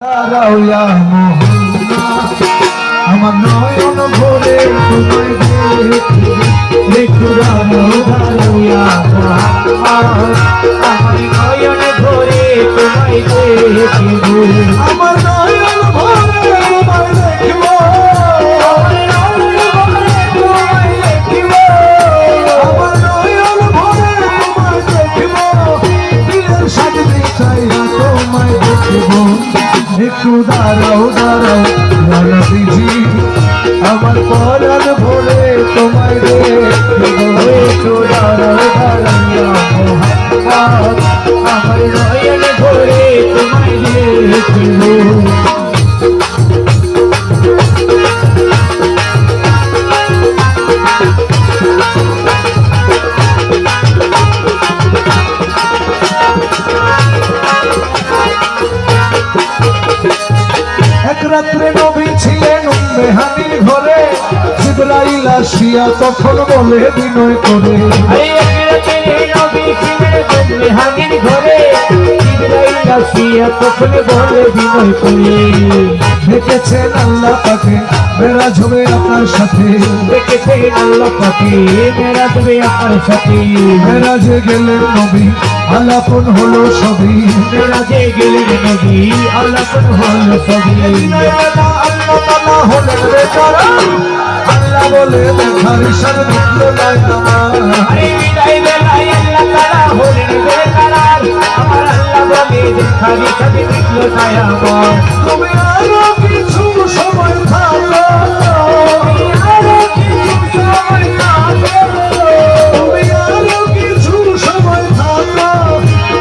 দাঁড়াওয়া আমার নয়ন ভরে তোমায় দেখি দাঁড়াওয়া আমার নয়ন ভরে তোমায় দেখিব আমার নয়ন ভরে তোমায় দেখিব আমার নয়ন ভরে তোমায় দেখিব দিলের সাজতে চাইয়া তোমায় দেখিব একটু দাঁড়াও দাঁড়াও নবীজি আমার পরাণ ভরে তোমায় দেখিব একটু দাঁড়াও দাঁড়াইয়া আমার নয়ন ভরে তোমায় দেখিব এক রাত্রে নবী ছিলেন উম্মেহানির ঘরে জিবরাইল আসিয়া তখন বলে বিনয় করে হানির ঘরে তখন বলে বিনয় করে দেখেছেন আল্লাহ পাকে মেরাজ হবে আপনার সাথে দেখেছেন আল্লাহ পাকে মেরাজ হবে আপনার সাথে মেরাজে গেলেন নবী আলাপন হলো সবই মেরাজে গেলেন নবী আলাপন হলো সবই আল্লাহ তাআলা হলেন বেচারা আল্লাহ বলে দেখার ইশারা দিল নাই আমার বিদায় বেলায় আল্লাহ তাআলা হলেন বেচারা আমার আল্লাহ বলে দেখার ইশারা দিল নাই আমার তুমি আরো কিছু সময় থাকো তুমি আরো কিছু সময় থাকো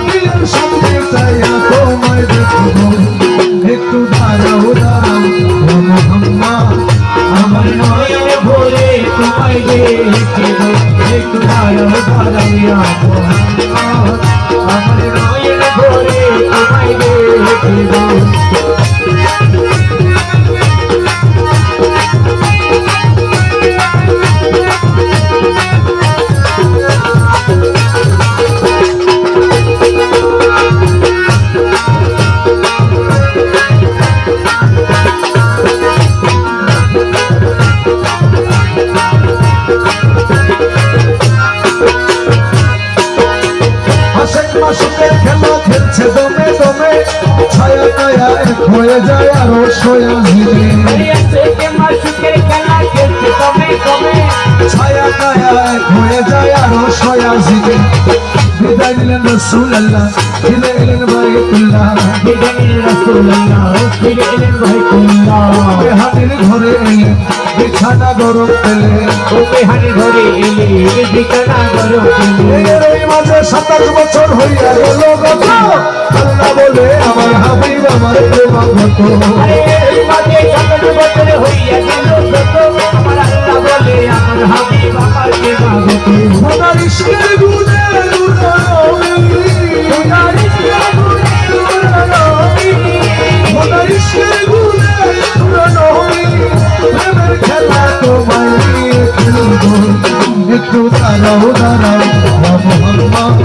দিলের সামনে চাইয়া তোমায় দেখিব একটু দাঁড়াও দাঁড়াও মোহাম্মদ আমার নয়ন ভরে তোমায় দেখিব একটু দাঁড়াও দাঁড়াইয়া মোহাম্মদ আমার নয়ন ভরে তোমায় দেখিব মাসুকের খেলা খেলছে দমে দমে ছায়া ছায়া এক হয়ে যায় আরো সয়া ঝিলে ছায়া ছায়া এক হয়ে যায় আরো সয়া ঝিলে বিদায় নিলেন রাসূলুল্লাহ ফিরে এলেন বাইতুল্লাহ বেহানির ঘরে এলেন বিছানা গরম পেলেন এই মাঝে 27 বছর হইয়া গেল গত আল্লাহ বলে আমার হাবিব আমার প্রেমাগত খোদার ইশকের গুণে খোদার ইশকের গুণে প্রেমের খেলা তোমায় নিয়ে খেলব একটু দাঁড়াও দাঁড়াও মোহাম্মদ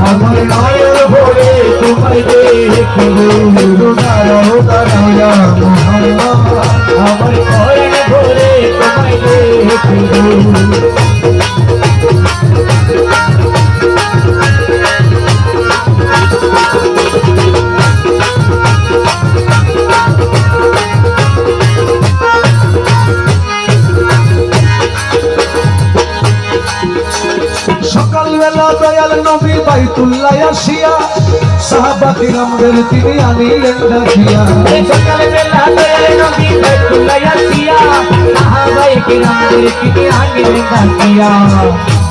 আমার নয়ন ভরে তোমায় দেখিব একটু দাঁড়াও দাঁড়াও মোহাম্মদ আমার নয়ন ভরে তোমায় দেখিব সকালবেলা দয়াল নবী বাইতুল্লাহ আসিয়া সাহাবা কিরামদের তিনি আনিলেন ডাকিয়া সকালবেলা দয়াল নবী বাইতুল্লাহ আসিয়া সাহাবায়ে কিরামদের তিনি আনিলেন ডাকিয়া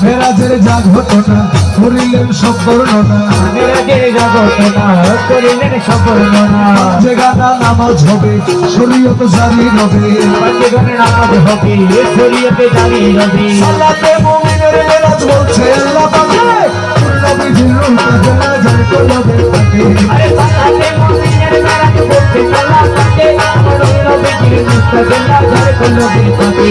মেরাজের যা ঘটনা করিলেন সব বর্ণনা মেরাজের যা ঘটনা করিলেন সব বর্ণনা যে গানা নামাজ হবে শরীয়ত জারি রবে পাঁচজনের নামাজ হবে শরীয়তে জারি রবে সালাতে মুমিনের মেরাজ বলছে আল্লাহ পাকে নবীজির রূপে বেলা যায় কলবে থাকে আরে সালাতে মুমিনের মেরাজ বলছে আল্লাহ পাকে আমার নবীজির মুস্তাফা যায় কলবে থাকে